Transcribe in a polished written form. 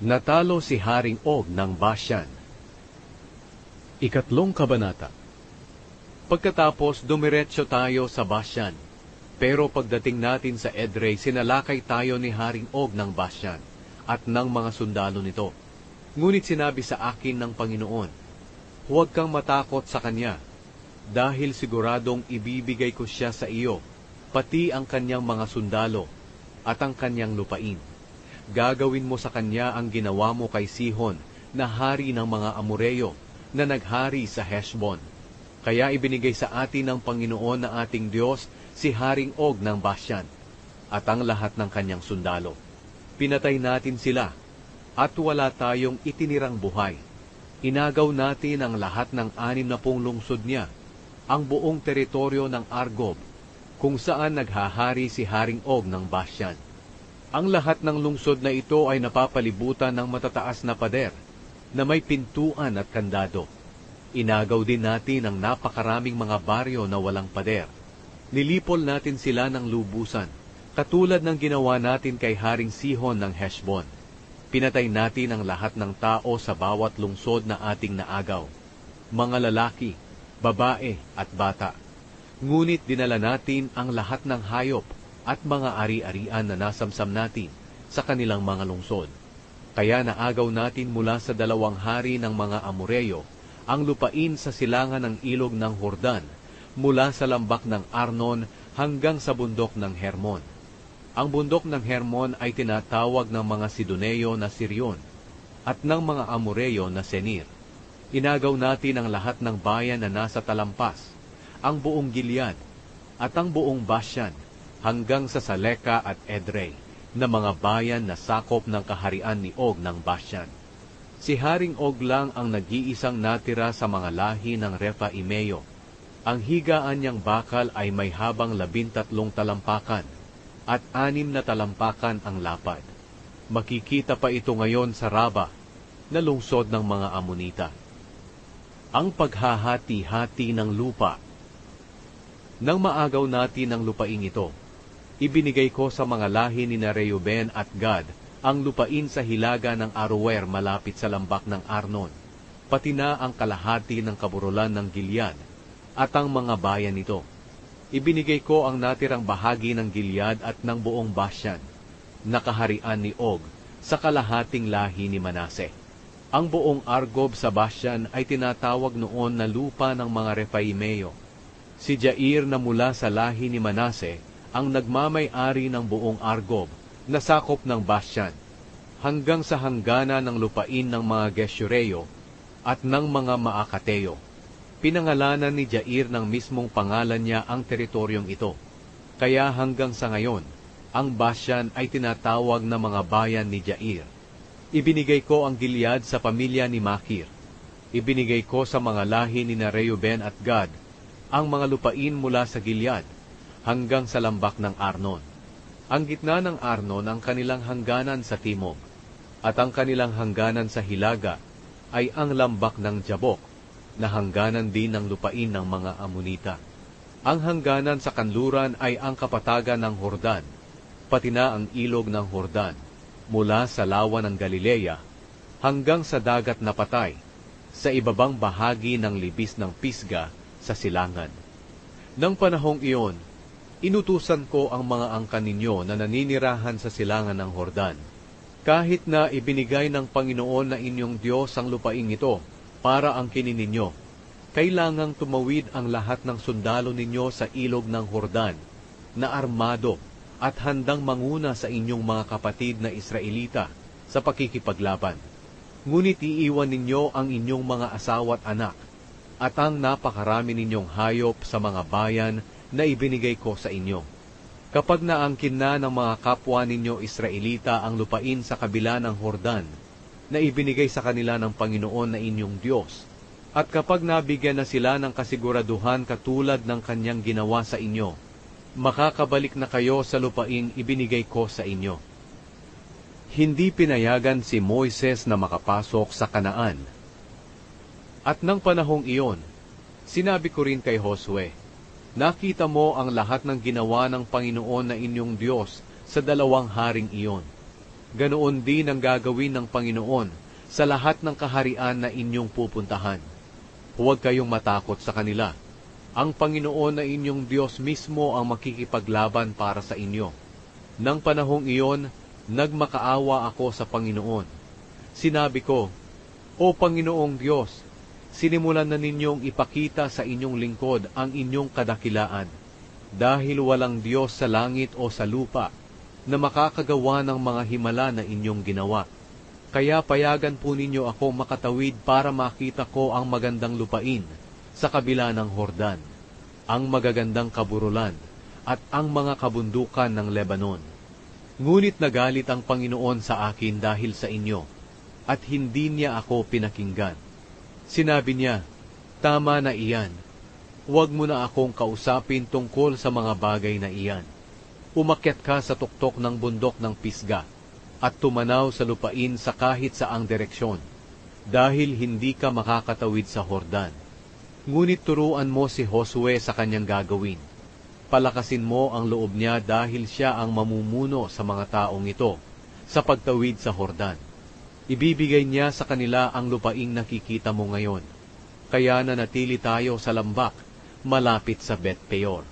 Natalo si Haring Og ng Bashan. Ikatlong kabanata. Pagkatapos dumiretso tayo sa Bashan, pero pagdating natin sa Edrei, sinalakay tayo ni Haring Og ng Bashan at ng mga sundalo nito. Ngunit sinabi sa akin ng Panginoon, huwag kang matakot sa kanya, dahil siguradong ibibigay ko siya sa iyo, pati ang kanyang mga sundalo at ang kanyang lupain. Gagawin mo sa kanya ang ginawa mo kay Sihon, na hari ng mga Amoreyo, na naghari sa Heshbon. Kaya ibinigay sa atin ng Panginoon na ating Diyos si Haring Og ng Bashan at ang lahat ng kanyang sundalo. Pinatay natin sila at wala tayong itinirang buhay. Inagaw natin ang lahat ng 60 lungsod niya, ang buong teritoryo ng Argob, kung saan naghahari si Haring Og ng Bashan. Ang lahat ng lungsod na ito ay napapalibutan ng matataas na pader na may pintuan at kandado. Inagaw din natin ang napakaraming mga baryo na walang pader. Nilipol natin sila ng lubusan, katulad ng ginawa natin kay Haring Sihon ng Heshbon. Pinatay natin ang lahat ng tao sa bawat lungsod na ating naagaw, mga lalaki, babae at bata. Ngunit dinala natin ang lahat ng hayop at mga ari-arian na nasamsam natin sa kanilang mga lungsod. Kaya naagaw natin mula sa 2 hari ng mga Amoreyo ang lupain sa silangan ng ilog ng Hordan, mula sa lambak ng Arnon hanggang sa bundok ng Hermon. Ang bundok ng Hermon ay tinatawag ng mga Sidoneo na Sirion at ng mga Amoreyo na Senir. Inagaw natin ang lahat ng bayan na nasa talampas, ang buong Gilead at ang buong Bashan, hanggang sa Saleka at Edrei, na mga bayan na sakop ng kaharian ni Og ng Bashan. Si Haring Og lang ang nag-iisang natira sa mga lahi ng Rephaimeo. Ang higaan niyang bakal ay may habang 13 talampakan, at 6 na talampakan ang lapad. Makikita pa ito ngayon sa Raba, na lungsod ng mga Amonita. Ang paghahati-hati ng lupa. Nang maagaw natin ang lupaing ito, ibinigay ko sa mga lahi ni Reuben at Gad ang lupain sa hilaga ng Aroer malapit sa lambak ng Arnon, pati na ang kalahati ng kaburulan ng Gilead at ang mga bayan nito. Ibinigay ko ang natirang bahagi ng Gilead at ng buong Bashan, na kaharian ni Og, sa kalahating lahi ni Manase. Ang buong Argob sa Bashan ay tinatawag noon na lupa ng mga Rephaimeo. Si Jair na mula sa lahi ni Manase ang nagmamay-ari ng buong Argob na sakop ng Bashan, hanggang sa hanggana ng lupain ng mga Geshureo at ng mga Maakateo. Pinangalanan ni Jair ng mismong pangalan niya ang teritoryong ito. Kaya hanggang sa ngayon, ang Bashan ay tinatawag na mga bayan ni Jair. Ibinigay ko ang Gilead sa pamilya ni Makir. Ibinigay ko sa mga lahi ni Reuben at Gad ang mga lupain mula sa Gilead hanggang sa lambak ng Arnon. Ang gitna ng Arnon ang kanilang hangganan sa timog, at ang kanilang hangganan sa hilaga ay ang lambak ng Jabok, na hangganan din ng lupain ng mga Amonita. Ang hangganan sa kanluran ay ang kapatagan ng Hordan, pati na ang ilog ng Hordan, mula sa lawa ng Galilea hanggang sa dagat na Patay, sa ibabang bahagi ng libis ng Pisga sa silangan. Nang panahong iyon, inutusan ko ang mga angkan ninyo na naninirahan sa silangan ng Hordan. Kahit na ibinigay ng Panginoon na inyong Diyos ang lupaing ito para angkinin ninyo, kailangang tumawid ang lahat ng sundalo ninyo sa ilog ng Hordan, na armado at handang manguna sa inyong mga kapatid na Israelita sa pakikipaglaban. Ngunit iiwan ninyo ang inyong mga asawa at anak, at ang napakarami ninyong hayop sa mga bayan na ibinigay ko sa inyo. Kapag naangkin na ng mga kapwa ninyo Israelita ang lupain sa kabila ng Hordan, na ibinigay sa kanila ng Panginoon na inyong Diyos, at kapag nabigyan na sila ng kasiguraduhan katulad ng kanyang ginawa sa inyo, makakabalik na kayo sa lupaing ibinigay ko sa inyo. Hindi pinayagan si Moises na makapasok sa Kanaan. At nang panahong iyon, sinabi ko rin kay Josue, nakita mo ang lahat ng ginawa ng Panginoon na inyong Diyos sa 2 haring iyon. Ganoon din ang gagawin ng Panginoon sa lahat ng kaharian na inyong pupuntahan. Huwag kayong matakot sa kanila. Ang Panginoon na inyong Diyos mismo ang makikipaglaban para sa inyo. Nang panahong iyon, nagmakaawa ako sa Panginoon. Sinabi ko, O Panginoong Diyos, sinimulan na ninyong ipakita sa inyong lingkod ang inyong kadakilaan, dahil walang Diyos sa langit o sa lupa na makakagawa ng mga himala na inyong ginawa. Kaya payagan po ninyo ako makatawid para makita ko ang magandang lupain sa kabila ng Hordan, ang magagandang kaburulan, at ang mga kabundukan ng Lebanon. Ngunit nagalit ang Panginoon sa akin dahil sa inyo, at hindi niya ako pinakinggan. Sinabi niya, Tama na iyan. Huwag mo na akong kausapin tungkol sa mga bagay na iyan. Umakyat ka sa tuktok ng bundok ng Pisga, at tumanaw sa lupain sa kahit saang direksyon, dahil hindi ka makakatawid sa Hordan. Ngunit turuan mo si Josue sa kanyang gagawin. Palakasin mo ang loob niya dahil siya ang mamumuno sa mga taong ito sa pagtawid sa Hordan. Ibibigay niya sa kanila ang lupaing nakikita mo ngayon. Kaya nanatili tayo sa lambak, malapit sa Bet Peor.